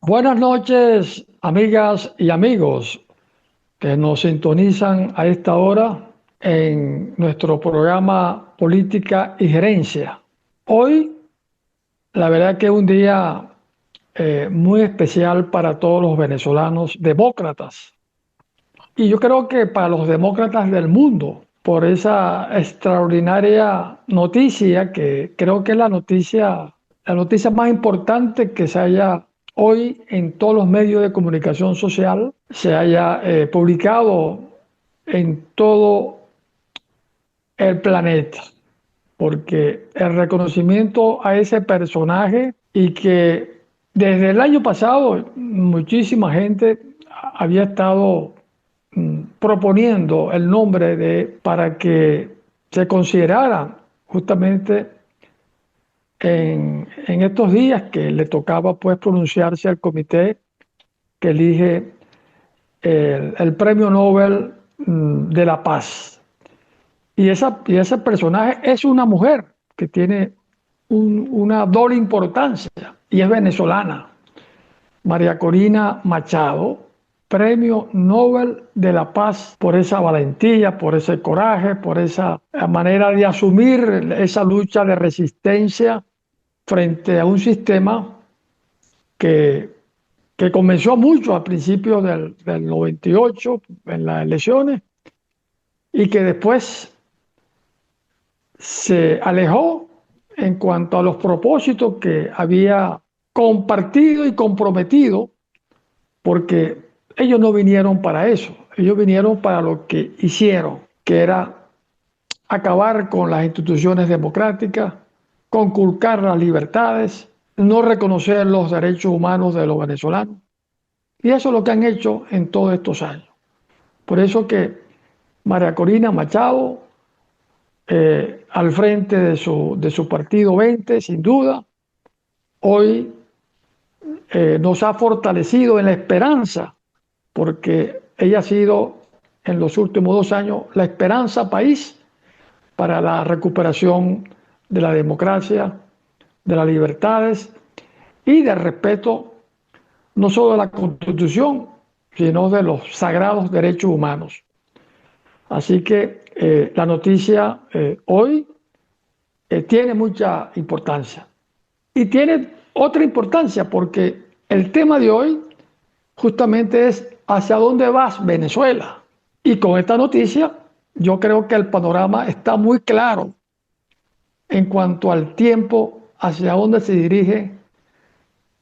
Buenas noches, amigas y amigos que nos sintonizan a esta hora en nuestro programa Política y Gerencia. Hoy, la verdad que es un día muy especial para todos los venezolanos demócratas y yo creo que para los demócratas del mundo por esa extraordinaria noticia que creo que es la noticia más importante que se haya hoy en todos los medios de comunicación social, se haya publicado en todo el planeta, porque el reconocimiento a ese personaje y que desde el año pasado muchísima gente había estado proponiendo el nombre para que se considerara justamente en estos días que le tocaba pues pronunciarse al comité que elige el Premio Nobel de la Paz. Y ese personaje es una mujer que tiene una doble importancia y es venezolana. María Corina Machado, Premio Nobel de la Paz por esa valentía, por ese coraje, por esa manera de asumir esa lucha de resistencia frente a un sistema que, que comenzó mucho a principios del 98 en las elecciones y que después se alejó en cuanto a los propósitos que había compartido y comprometido, porque ellos no vinieron para eso, ellos vinieron para lo que hicieron, que era acabar con las instituciones democráticas, conculcar las libertades, no reconocer los derechos humanos de los venezolanos. Y eso es lo que han hecho en todos estos años. Por eso que María Corina Machado, al frente de su partido 20, sin duda, hoy nos ha fortalecido en la esperanza, porque ella ha sido en los últimos 2 años la esperanza país para la recuperación de la democracia, de las libertades y del respeto no solo de la Constitución, sino de los sagrados derechos humanos. Así que la noticia hoy tiene mucha importancia. Y tiene otra importancia porque el tema de hoy justamente es hacia dónde vas Venezuela. Y con esta noticia yo creo que el panorama está muy claro en cuanto al tiempo hacia dónde se dirige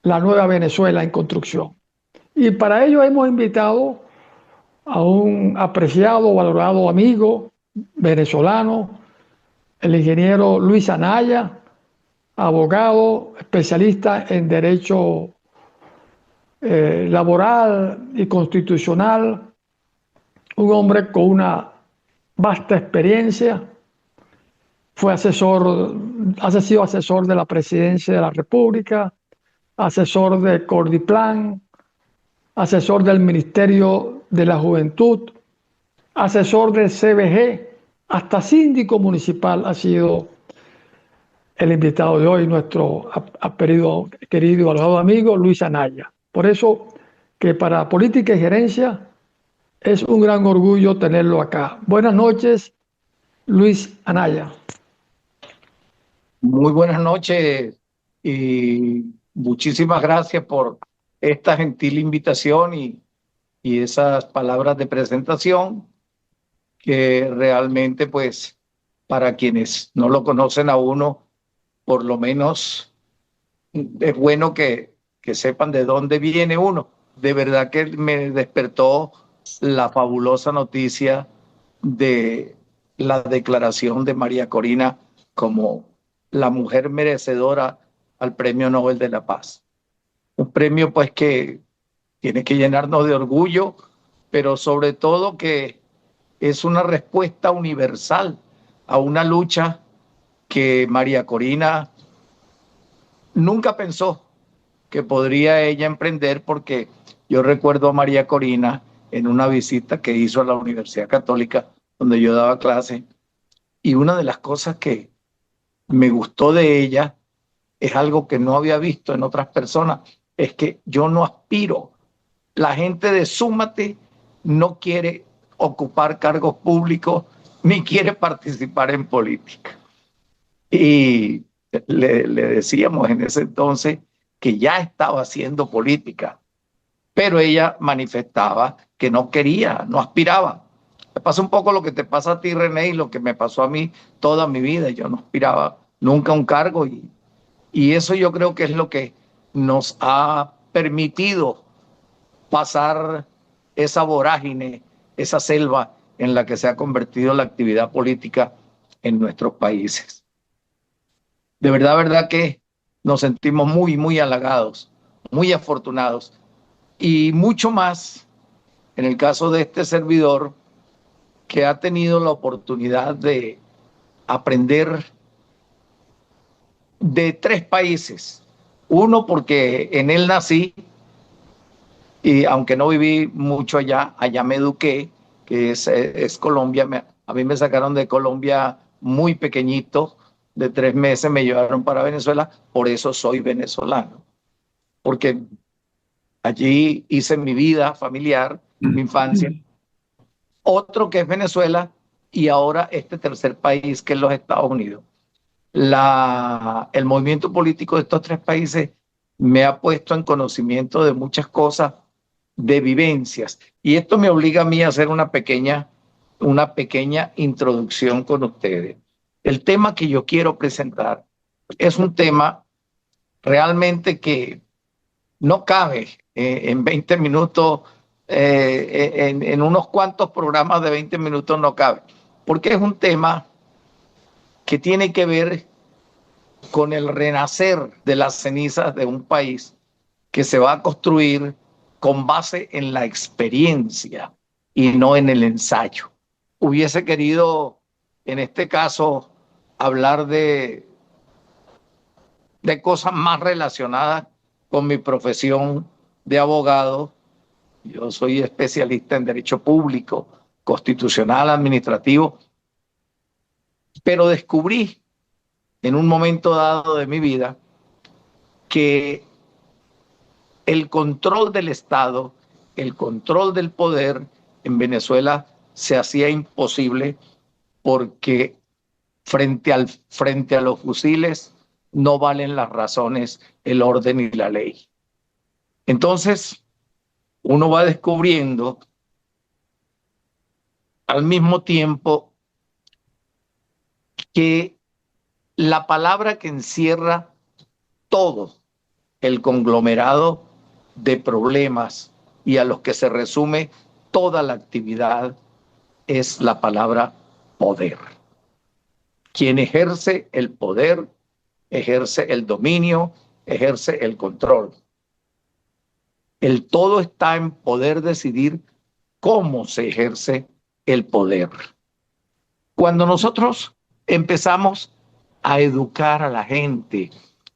la nueva Venezuela en construcción. Y para ello hemos invitado a un apreciado, valorado amigo venezolano, el ingeniero Luis Anaya, abogado, especialista en derecho laboral y constitucional, un hombre con una vasta experiencia, ha sido asesor de la Presidencia de la República, asesor de Cordiplan, asesor del Ministerio de la Juventud, asesor del CBG, hasta síndico municipal ha sido el invitado de hoy, nuestro querido y valorado amigo Luis Anaya. Por eso que para Política y Gerencia es un gran orgullo tenerlo acá. Buenas noches, Luis Anaya. Muy buenas noches y muchísimas gracias por esta gentil invitación y esas palabras de presentación que realmente pues para quienes no lo conocen a uno, por lo menos es bueno que sepan de dónde viene uno. De verdad que me despertó la fabulosa noticia de la declaración de María Corina como la mujer merecedora al Premio Nobel de la Paz. Un premio pues que tiene que llenarnos de orgullo, pero sobre todo que es una respuesta universal a una lucha que María Corina nunca pensó que podría ella emprender, porque yo recuerdo a María Corina en una visita que hizo a la Universidad Católica donde yo daba clase, y una de las cosas que me gustó de ella es algo que no había visto en otras personas, es que yo no aspiro. La gente de Súmate no quiere ocupar cargos públicos ni quiere participar en política. Y le decíamos en ese entonces que ya estaba haciendo política, pero ella manifestaba que no quería, no aspiraba. Me pasa un poco lo que te pasa a ti, René, y lo que me pasó a mí toda mi vida. Yo no aspiraba nunca a un cargo y eso yo creo que es lo que nos ha permitido pasar esa vorágine, esa selva en la que se ha convertido la actividad política en nuestros países. De verdad que nos sentimos muy, muy halagados, muy afortunados y mucho más en el caso de este servidor que ha tenido la oportunidad de aprender de 3 países. Uno, porque en él nací y aunque no viví mucho allá me eduqué, que es Colombia. A mí me sacaron de Colombia muy pequeñito, de 3 meses me llevaron para Venezuela, por eso soy venezolano, porque allí hice mi vida familiar, mi infancia. Otro que es Venezuela y ahora este tercer país que es los Estados Unidos. El movimiento político de estos 3 países me ha puesto en conocimiento de muchas cosas, de vivencias. Y esto me obliga a mí a hacer una pequeña introducción con ustedes. El tema que yo quiero presentar es un tema realmente que no cabe en 20 minutos, en unos cuantos programas de 20 minutos no cabe, porque es un tema que tiene que ver con el renacer de las cenizas de un país que se va a construir con base en la experiencia y no en el ensayo. Hubiese querido, en este caso, hablar de cosas más relacionadas con mi profesión de abogado. Yo soy especialista en derecho público, constitucional, administrativo, pero descubrí en un momento dado de mi vida que el control del Estado, el control del poder en Venezuela se hacía imposible porque frente a los fusiles no valen las razones, el orden y la ley. Entonces, uno va descubriendo al mismo tiempo que la palabra que encierra todo el conglomerado de problemas y a los que se resume toda la actividad es la palabra poder. Quien ejerce el poder, ejerce el dominio, ejerce el control. El todo está en poder decidir cómo se ejerce el poder. Cuando nosotros empezamos a educar a la gente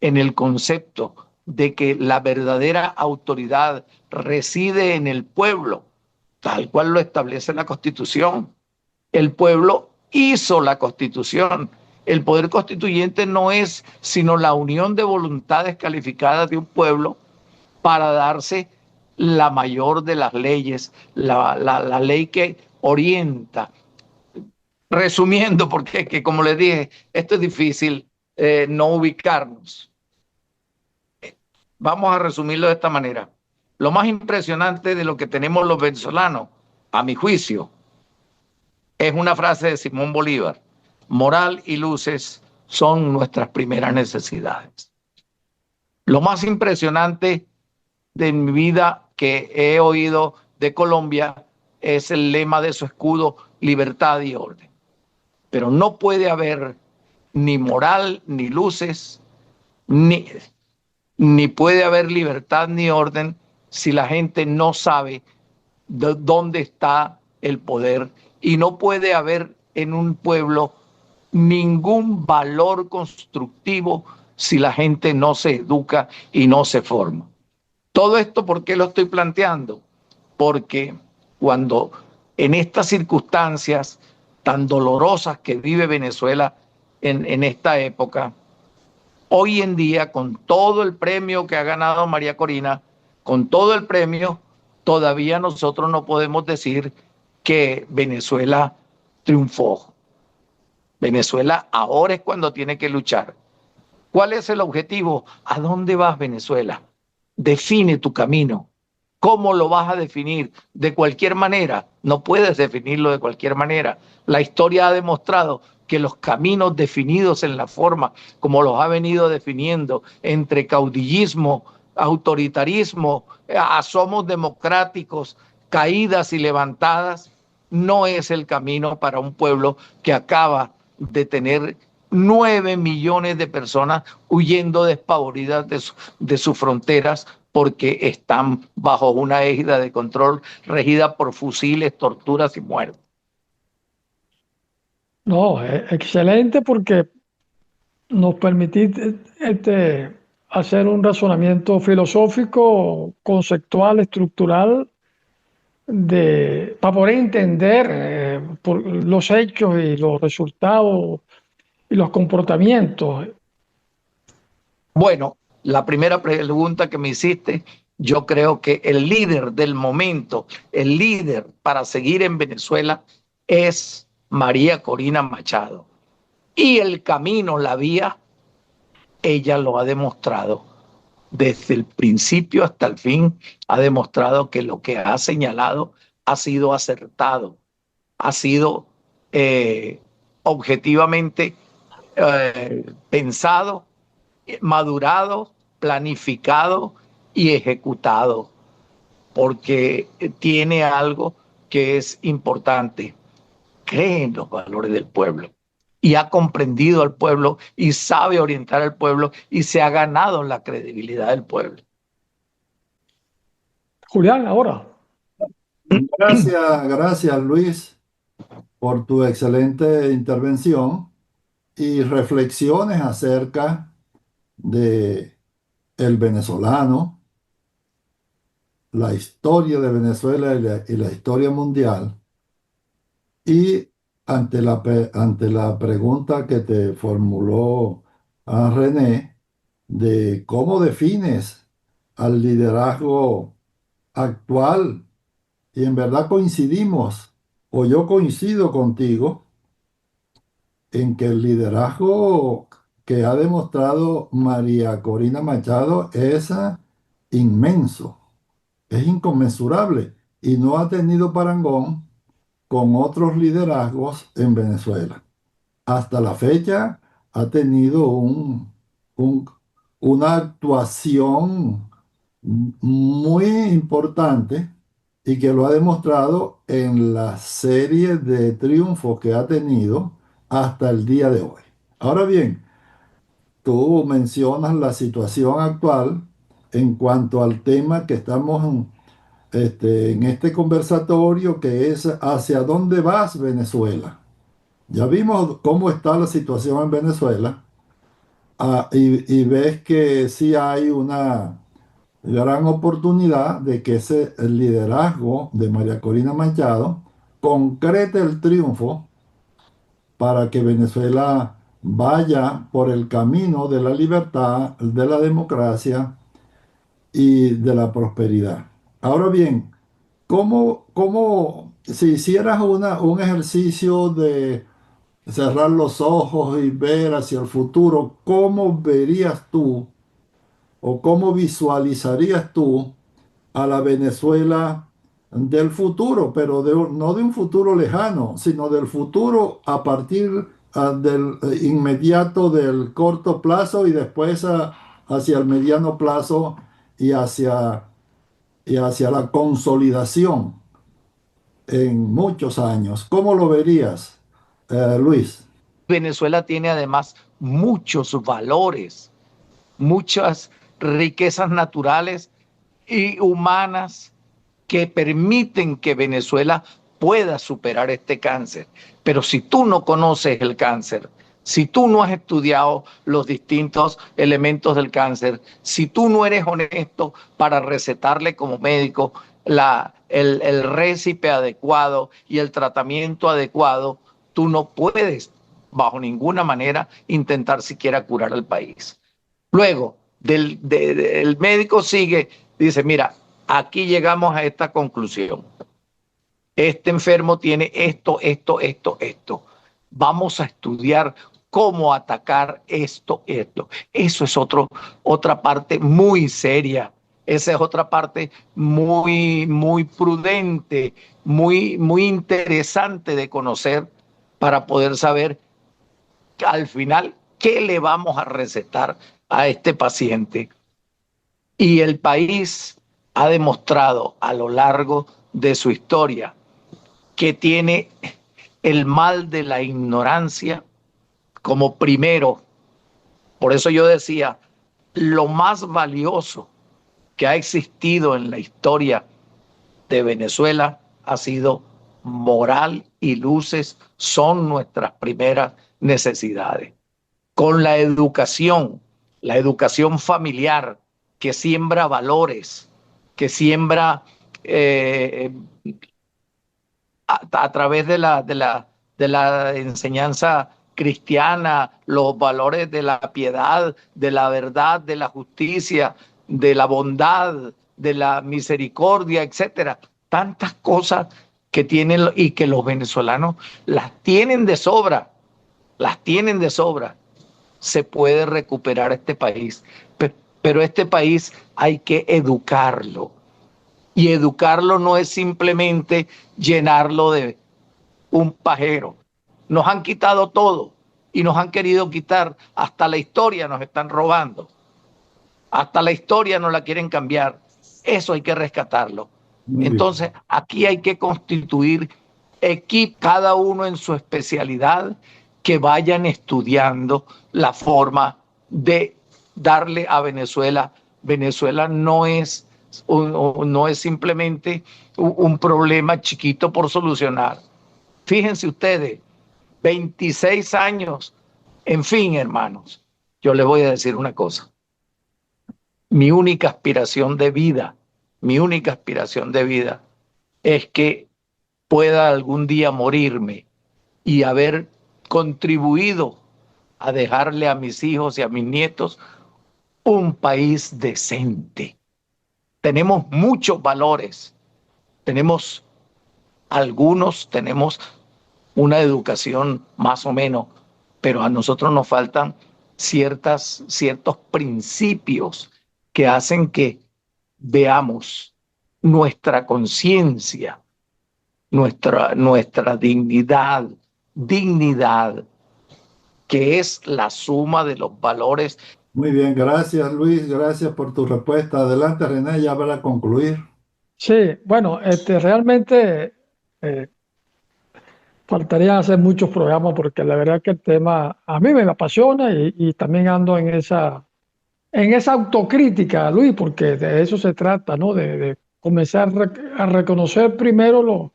en el concepto de que la verdadera autoridad reside en el pueblo, tal cual lo establece la Constitución. El pueblo hizo la Constitución. El poder constituyente no es sino la unión de voluntades calificadas de un pueblo para darse la mayor de las leyes, la ley que orienta. Resumiendo, porque que, como les dije, esto es difícil no ubicarnos. Vamos a resumirlo de esta manera. Lo más impresionante de lo que tenemos los venezolanos, a mi juicio, es una frase de Simón Bolívar: moral y luces son nuestras primeras necesidades. Lo más impresionante de mi vida que he oído de Colombia es el lema de su escudo: libertad y orden. Pero no puede haber ni moral, ni luces, ni puede haber libertad ni orden si la gente no sabe dónde está el poder, y no puede haber en un pueblo ningún valor constructivo si la gente no se educa y no se forma. Todo esto, ¿por qué lo estoy planteando? Porque cuando en estas circunstancias tan dolorosas que vive Venezuela en esta época, Hoy en día, con todo el premio que ha ganado María Corina, con todo el premio, todavía nosotros no podemos decir que Venezuela triunfó. Venezuela ahora es cuando tiene que luchar. ¿Cuál es el objetivo? ¿A dónde vas, Venezuela? Define tu camino. ¿Cómo lo vas a definir? De cualquier manera. No puedes definirlo de cualquier manera. La historia ha demostrado que los caminos definidos en la forma como los ha venido definiendo entre caudillismo, autoritarismo, asomos democráticos, caídas y levantadas, no es el camino para un pueblo que acaba de tener 9 millones de personas huyendo despavoridas de sus fronteras porque están bajo una égida de control regida por fusiles, torturas y muertes. No, excelente porque nos permitiste hacer un razonamiento filosófico, conceptual, estructural, para poder entender por los hechos y los resultados y los comportamientos. Bueno, la primera pregunta que me hiciste, yo creo que el líder del momento, el líder para seguir en Venezuela es María Corina Machado. Y el camino, la vía, ella lo ha demostrado. Desde el principio hasta el fin, ha demostrado que lo que ha señalado ha sido acertado, ha sido objetivamente pensado, madurado, planificado y ejecutado, porque tiene algo que es importante: cree en los valores del pueblo y ha comprendido al pueblo y sabe orientar al pueblo y se ha ganado la credibilidad del pueblo. Julián, ahora. Gracias Luis por tu excelente intervención y reflexiones acerca de el venezolano, la historia de Venezuela y la historia mundial. Y ante la pregunta que te formuló a René de cómo defines al liderazgo actual, y en verdad coincidimos, o yo coincido contigo, en que el liderazgo que ha demostrado María Corina Machado es inmenso, es inconmensurable y no ha tenido parangón con otros liderazgos en Venezuela. Hasta la fecha ha tenido un- una actuación muy importante y que lo ha demostrado en la serie de triunfos que ha tenido hasta el día de hoy. Ahora bien, tú mencionas la situación actual en cuanto al tema que estamos en este conversatorio, que es ¿hacia dónde vas, Venezuela? Ya vimos cómo está la situación en Venezuela, y ves que sí hay una gran oportunidad de que el liderazgo de María Corina Machado concrete el triunfo para que Venezuela vaya por el camino de la libertad, de la democracia y de la prosperidad. Ahora bien, si hicieras un ejercicio de cerrar los ojos y ver hacia el futuro, cómo verías tú o cómo visualizarías tú a la Venezuela del futuro, pero no de un futuro lejano, sino del futuro a partir del inmediato, del corto plazo y después hacia el mediano plazo y hacia la consolidación en muchos años? ¿Cómo lo verías, Luis? Venezuela tiene además muchos valores, muchas riquezas naturales y humanas que permiten que Venezuela pueda superar este cáncer. Pero si tú no conoces el cáncer, si tú no has estudiado los distintos elementos del cáncer, si tú no eres honesto para recetarle como médico el récipe adecuado y el tratamiento adecuado, tú no puedes bajo ninguna manera intentar siquiera curar al país. Luego, el médico sigue, dice, mira, aquí llegamos a esta conclusión. Este enfermo tiene esto, esto, esto, esto. Vamos a estudiar cómo atacar esto, esto. Eso es otra parte muy seria. Esa es otra parte muy, muy prudente, muy interesante de conocer para poder saber al final qué le vamos a recetar a este paciente. Y el país ha demostrado a lo largo de su historia que tiene el mal de la ignorancia como primero. Por eso yo decía, lo más valioso que ha existido en la historia de Venezuela ha sido moral y luces, son nuestras primeras necesidades. Con la educación familiar que siembra valores, que siembra a través de la enseñanza cristiana, los valores de la piedad, de la verdad, de la justicia, de la bondad, de la misericordia, etcétera. Tantas cosas que tienen y que los venezolanos las tienen de sobra, las tienen de sobra. Se puede recuperar este país, pero este país hay que educarlo. Y educarlo no es simplemente llenarlo de un pajero. Nos han quitado todo y nos han querido quitar hasta la historia, nos están robando. Hasta la historia nos la quieren cambiar. Eso hay que rescatarlo. Entonces, aquí hay que constituir equipos, cada uno en su especialidad, que vayan estudiando la forma de darle a Venezuela. Venezuela no es simplemente un problema chiquito por solucionar. Fíjense ustedes, 26 años. En fin, hermanos, yo les voy a decir una cosa. Mi única aspiración de vida es que pueda algún día morirme y haber contribuido a dejarle a mis hijos y a mis nietos un país decente. Tenemos muchos valores, tenemos una educación más o menos, pero a nosotros nos faltan ciertos principios que hacen que veamos nuestra conciencia, nuestra dignidad, que es la suma de los valores. Muy bien, gracias Luis, gracias por tu respuesta. Adelante René, ya para concluir. Sí, bueno, realmente faltaría hacer muchos programas porque la verdad que el tema a mí me apasiona y también ando en esa autocrítica, Luis, porque de eso se trata, ¿no? De comenzar a reconocer primero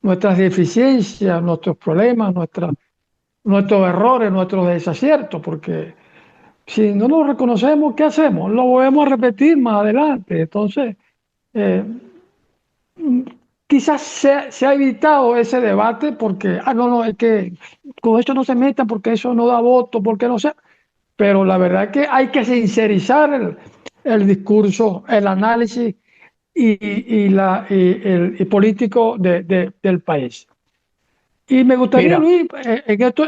nuestras deficiencias, nuestros problemas, nuestros errores, nuestros desaciertos, porque si no nos reconocemos, ¿qué hacemos? Lo volvemos a repetir más adelante. Entonces, eh, quizás se ha evitado ese debate porque, no, es que con eso no se meta porque eso no da voto, porque no sé. Pero la verdad es que hay que sincerizar el discurso, el análisis y político del país. Y me gustaría, Mira, Luis,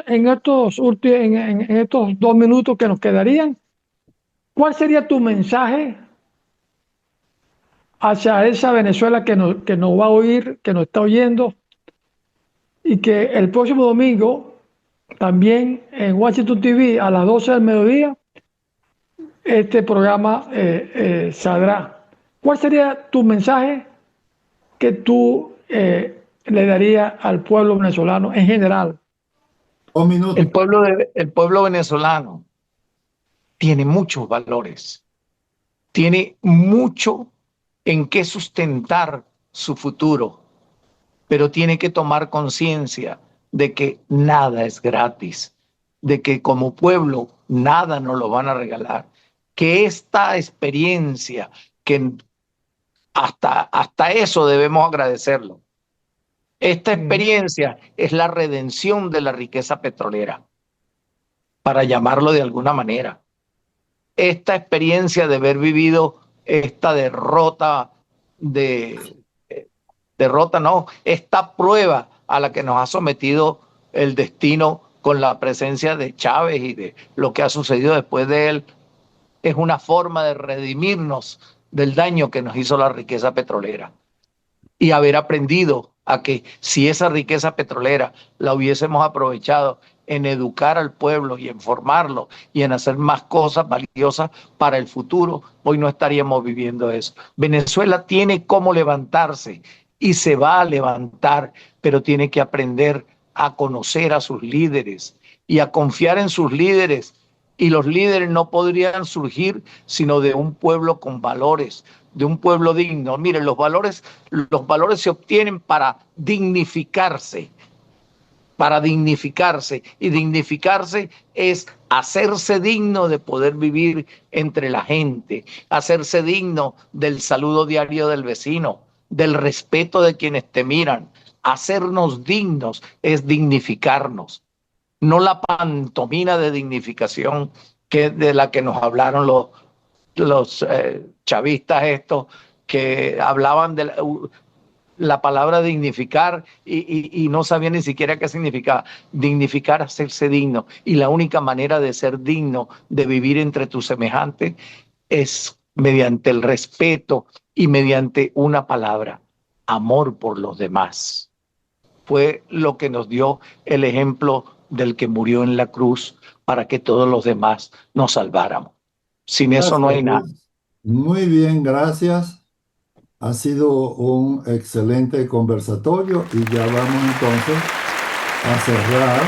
en estos 2 minutos que nos quedarían, ¿cuál sería tu mensaje hacia esa Venezuela que nos va a oír, que nos está oyendo, y que el próximo domingo, también en Washington TV, a las 12 del mediodía, este programa saldrá? ¿Cuál sería tu mensaje que tú le darías al pueblo venezolano en general? 2 minutos. el pueblo venezolano tiene muchos valores, tiene mucho en qué sustentar su futuro, pero tiene que tomar conciencia de que nada es gratis, de que como pueblo nada nos lo van a regalar, que esta experiencia, que hasta eso debemos agradecerlo, esta experiencia es la redención de la riqueza petrolera, para llamarlo de alguna manera. esta experiencia de haber vivido esta derrota no, esta prueba a la que nos ha sometido el destino con la presencia de Chávez y de lo que ha sucedido después de él, es una forma de redimirnos del daño que nos hizo la riqueza petrolera y haber aprendido a que si esa riqueza petrolera la hubiésemos aprovechado en educar al pueblo y en formarlo y en hacer más cosas valiosas para el futuro, hoy no estaríamos viviendo eso. Venezuela tiene cómo levantarse y se va a levantar, pero tiene que aprender a conocer a sus líderes y a confiar en sus líderes. Y los líderes no podrían surgir sino de un pueblo con valores, de un pueblo digno. Miren, los valores se obtienen para dignificarse, y dignificarse es hacerse digno de poder vivir entre la gente, hacerse digno del saludo diario del vecino, del respeto de quienes te miran. Hacernos dignos es dignificarnos, no la pantomima de dignificación de la que nos hablaron los chavistas estos, que hablaban de la palabra dignificar y no sabían ni siquiera qué significaba. Dignificar, hacerse digno. Y la única manera de ser digno, de vivir entre tus semejantes, es mediante el respeto y mediante una palabra: amor por los demás. Fue lo que nos dio el ejemplo del que murió en la cruz para que todos los demás nos salváramos. Sin eso no Gracias, hay nada. Luis. Muy bien, gracias. Ha sido un excelente conversatorio y ya vamos entonces a cerrar